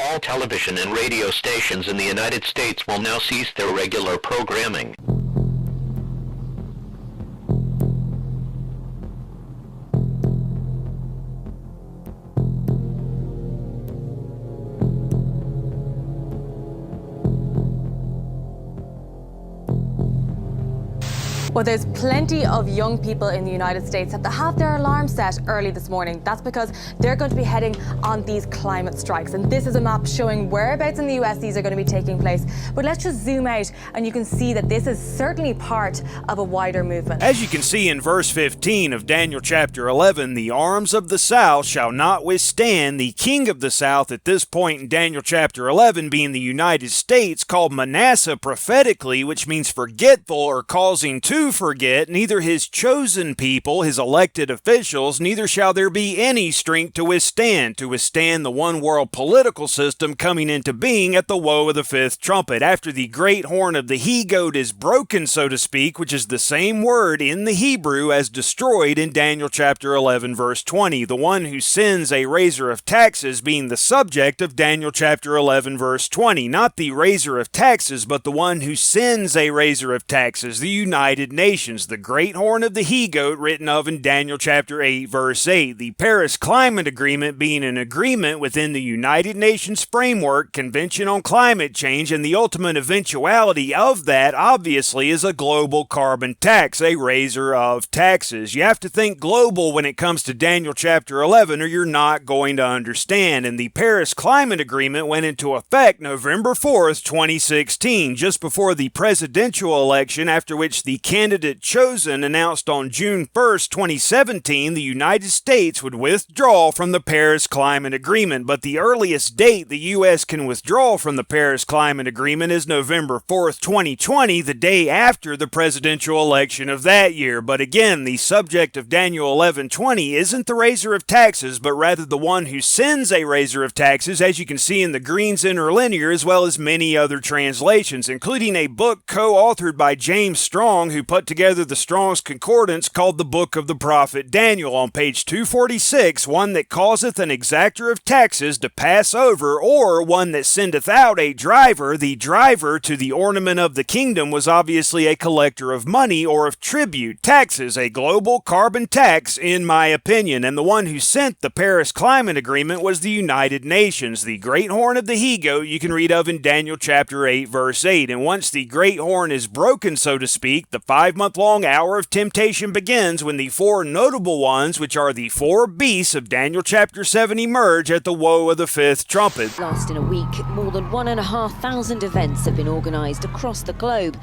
All television and radio stations in the United States will now cease their regular programming. Well, there's plenty of young people in the United States that have their alarm set early this morning. That's because they're going to be heading on these climate strikes. And this is a map showing whereabouts in the US these are going to be taking place. But let's just zoom out and you can see that this is certainly part of a wider movement. As you can see in verse 15 of Daniel chapter 11, the arms of the south shall not withstand. The king of the south at this point in Daniel chapter 11 being the United States, called Manasseh prophetically, which means forgetful or causing to forget, neither his chosen people, his elected officials, neither shall there be any strength to withstand the one world political system coming into being at the woe of the fifth trumpet. After the great horn of the he-goat is broken, so to speak, which is the same word in the Hebrew as destroyed in Daniel chapter 11 verse 20, the one who sends a raiser of taxes being the subject of Daniel chapter 11 verse 20, not the raiser of taxes, but the one who sends a raiser of taxes, the United Nations, the great horn of the he-goat written of in Daniel chapter 8 verse 8, the Paris Climate Agreement being an agreement within the United Nations framework, Convention on Climate Change, and the ultimate eventuality of that obviously is a global carbon tax, a raiser of taxes. You have to think global when it comes to Daniel chapter 11 or you're not going to understand. And the Paris Climate Agreement went into effect November 4th, 2016, just before the presidential election, after which the candidate chosen announced on June 1st, 2017, the United States would withdraw from the Paris Climate Agreement. But the earliest date the U.S. can withdraw from the Paris Climate Agreement is November 4th, 2020, the day after the presidential election of that year. But again, the subject of Daniel 11:20 isn't the raiser of taxes, but rather the one who sends a raiser of taxes, as you can see in the Green's Interlinear, as well as many other translations, including a book co-authored by James Strong, who put together the Strong's Concordance called the Book of the Prophet Daniel. On page 246, one that causeth an exactor of taxes to pass over, or one that sendeth out a driver. The driver to the ornament of the kingdom was obviously a collector of money or of tribute, taxes, a global carbon tax in my opinion. And the one who sent the Paris Climate Agreement was the United Nations, the great horn of the he-goat you can read of in Daniel chapter 8 verse 8. And once the great horn is broken, so to speak, the 5-month-long hour of temptation begins when the four notable ones, which are the four beasts of Daniel chapter 7, emerge at the woe of the fifth trumpet. Last in a week, more than 1,500 events have been organised across the globe.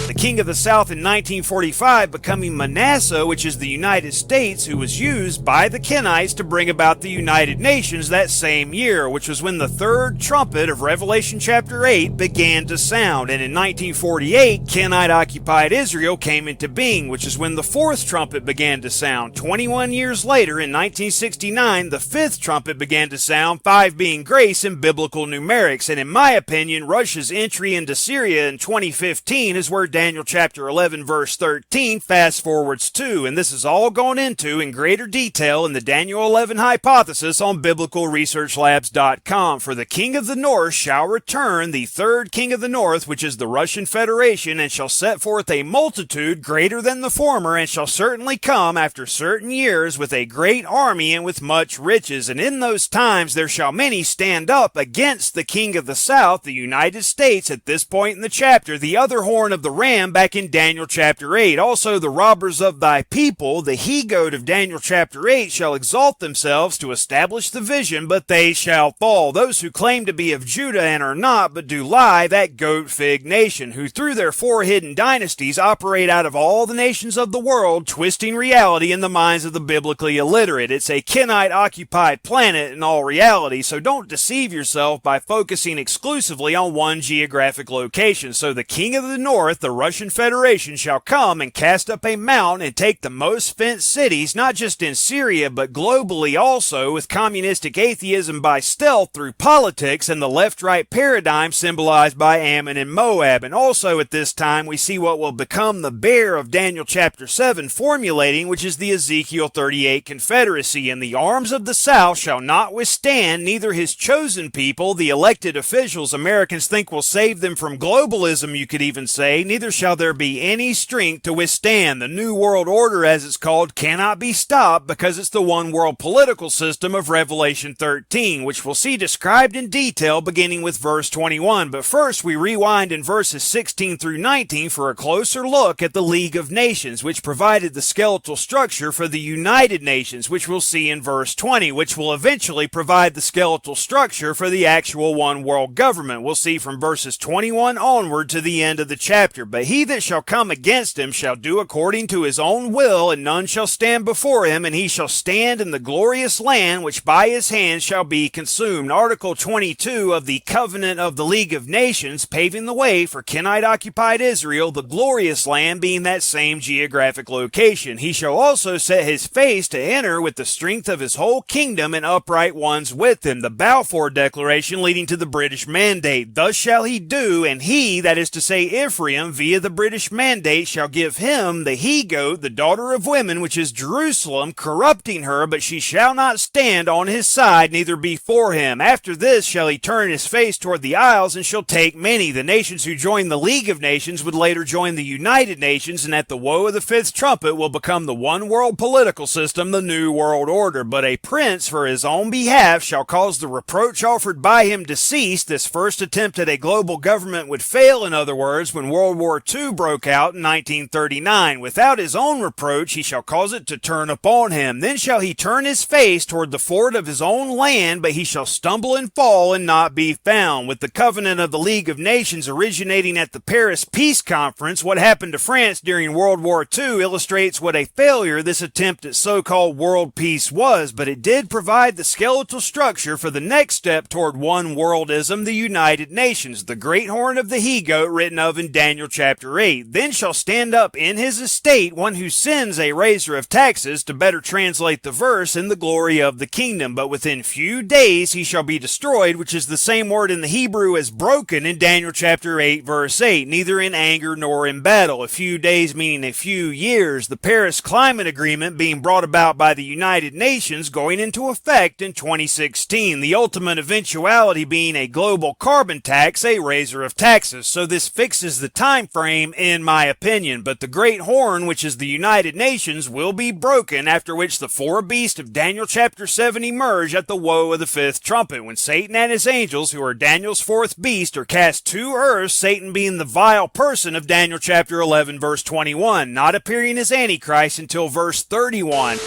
The king of the south in 1945 becoming Manasseh, which is the United States, who was used by the Kenites to bring about the United Nations that same year, which was when the third trumpet of Revelation chapter 8 began to sound. And in 1948, Kenite-occupied Israel came into being, which is when the fourth trumpet began to sound. 21 years later, in 1969, the fifth trumpet began to sound, 5 being grace in biblical numerics. And in my opinion, Russia's entry into Syria in 2015 is where Daniel chapter 11 verse 13 fast forwards to, and this is all gone into in greater detail in the Daniel 11 hypothesis on biblicalresearchlabs.com. For the king of the north shall return, the third king of the north, which is the Russian Federation, and shall set forth a multitude greater than the former, and shall certainly come after certain years with a great army and with much riches. And in those times there shall many stand up against the king of the south, the United States, at this point in the chapter, the other horn of the ram back in Daniel chapter 8. Also the robbers of thy people, the he-goat of Daniel chapter 8, shall exalt themselves to establish the vision, but they shall fall. Those who claim to be of Judah and are not, but do lie, that goat fig nation, who through their four hidden dynasties operate out of all the nations of the world, twisting reality in the minds of the biblically illiterate. It's a Kenite-occupied planet in all reality, so don't deceive yourself by focusing exclusively on one geographic location. So the king of the north, the Russian Federation, shall come and cast up a mount and take the most fenced cities, not just in Syria, but globally also, with communistic atheism by stealth through politics and the left-right paradigm symbolized by Ammon and Moab. And also at this time, we see what will become become the bear of Daniel chapter 7 formulating, which is the Ezekiel 38 confederacy. And the arms of the South shall not withstand, neither his chosen people, the elected officials Americans think will save them from globalism, you could even say, neither shall there be any strength to withstand. The New World Order, as it's called, cannot be stopped because it's the one world political system of Revelation 13, which we'll see described in detail beginning with verse 21. But first, we rewind in verses 16 through 19 for a closer look at the League of Nations, which provided the skeletal structure for the United Nations, which we'll see in verse 20, which will eventually provide the skeletal structure for the actual one world government. We'll see from verses 21 onward to the end of the chapter. But he that shall come against him shall do according to his own will, and none shall stand before him, and he shall stand in the glorious land which by his hand shall be consumed. Article 22 of the Covenant of the League of Nations, paving the way for Kenite-occupied Israel, the glorious land being that same geographic location. He shall also set his face to enter with the strength of his whole kingdom and upright ones with him. The Balfour Declaration leading to the British Mandate. Thus shall he do, and he, that is to say Ephraim, via the British Mandate, shall give him the he-goat, the daughter of women, which is Jerusalem, corrupting her, but she shall not stand on his side, neither before him. After this shall he turn his face toward the isles, and shall take many. The nations who joined the League of Nations would later join the United Nations, and at the woe of the fifth trumpet will become the one world political system, the New World Order. But a prince for his own behalf shall cause the reproach offered by him to cease. This first attempt at a global government would fail, in other words, when World War II broke out in 1939. Without his own reproach, he shall cause it to turn upon him. Then shall he turn his face toward the fort of his own land, but he shall stumble and fall and not be found. With the covenant of the League of Nations originating at the Paris Peace Conference, what happened to France during World War II illustrates what a failure this attempt at so-called world peace was, but it did provide the skeletal structure for the next step toward one worldism, the United Nations, the great horn of the he-goat written of in Daniel chapter 8. Then shall stand up in his estate one who sends a raiser of taxes, to better translate the verse, in the glory of the kingdom. But within few days he shall be destroyed, which is the same word in the Hebrew as broken in Daniel chapter 8 verse 8, neither in anger nor in battle. A few days meaning a few years. The Paris Climate Agreement being brought about by the United Nations going into effect in 2016. The ultimate eventuality being a global carbon tax, a raiser of taxes. So this fixes the time frame in my opinion. But the great horn, which is the United Nations, will be broken, after which the four beasts of Daniel chapter 7 emerge at the woe of the fifth trumpet, when Satan and his angels, who are Daniel's fourth beast, are cast to earth, Satan being the vile person of Daniel chapter 11 verse 21, not appearing as Antichrist until verse 31.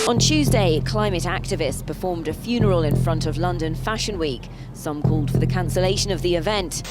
On Tuesday, climate activists performed a funeral in front of London Fashion Week. Some called for the cancellation of the event.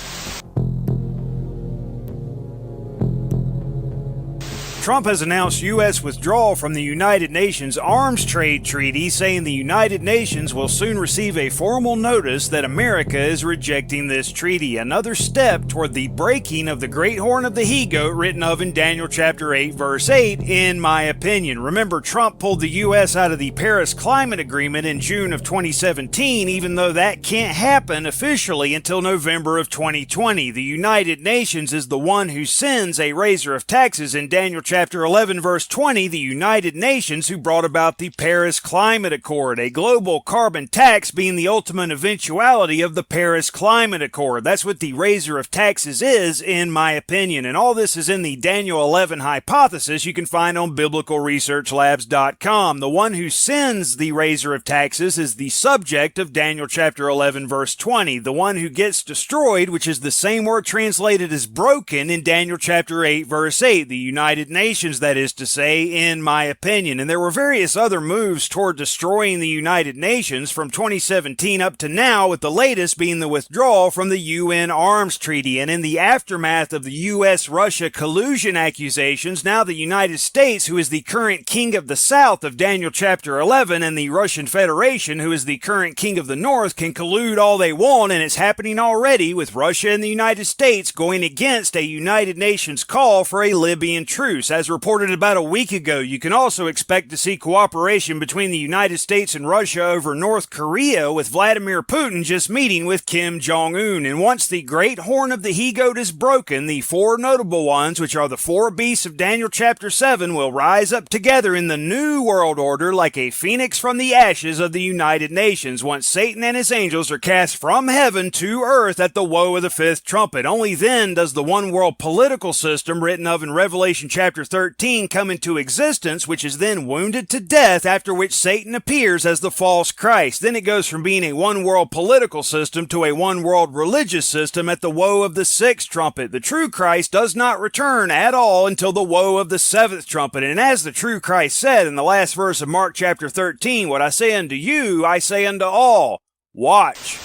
Trump has announced U.S. withdrawal from the United Nations Arms Trade Treaty, saying the United Nations will soon receive a formal notice that America is rejecting this treaty. Another step toward the breaking of the great horn of the he-goat written of in Daniel chapter 8 verse 8, in my opinion. Remember, Trump pulled the U.S. out of the Paris Climate Agreement in June of 2017, even though that can't happen officially until November of 2020. The United Nations is the one who sends a raiser of taxes in Daniel chapter 11 verse 20, the United Nations, who brought about the Paris Climate Accord, a global carbon tax being the ultimate eventuality of the Paris Climate Accord. That's what the raiser of taxes is, in my opinion. And all this is in the Daniel 11 hypothesis you can find on biblicalresearchlabs.com. The one who sends the raiser of taxes is the subject of Daniel chapter 11 verse 20. The one who gets destroyed, which is the same word translated as broken in Daniel chapter 8 verse 8, the United Nations, that is to say, in my opinion. And there were various other moves toward destroying the United Nations from 2017 up to now, with the latest being the withdrawal from the UN Arms Treaty. And in the aftermath of the U.S.-Russia collusion accusations, now the United States, who is the current king of the South of Daniel chapter 11, and the Russian Federation, who is the current king of the North, can collude all they want, and it's happening already, with Russia and the United States going against a United Nations call for a Libyan truce. as reported about a week ago, you can also expect to see cooperation between the United States and Russia over North Korea, with Vladimir Putin just meeting with Kim Jong-un. And once the great horn of the he-goat is broken, the four notable ones, which are the four beasts of Daniel chapter 7, will rise up together in the new world order like a phoenix from the ashes of the United Nations, once Satan and his angels are cast from heaven to earth at the woe of the fifth trumpet. Only then does the one world political system written of in Revelation chapter 13 come into existence, which is then wounded to death, after which Satan appears as the false Christ. Then it goes from being a one world political system to a one world religious system at the woe of the sixth trumpet. The true Christ does not return at all until the woe of the seventh trumpet. And as the true Christ said in the last verse of Mark chapter 13, what I say unto you, I say unto all, watch.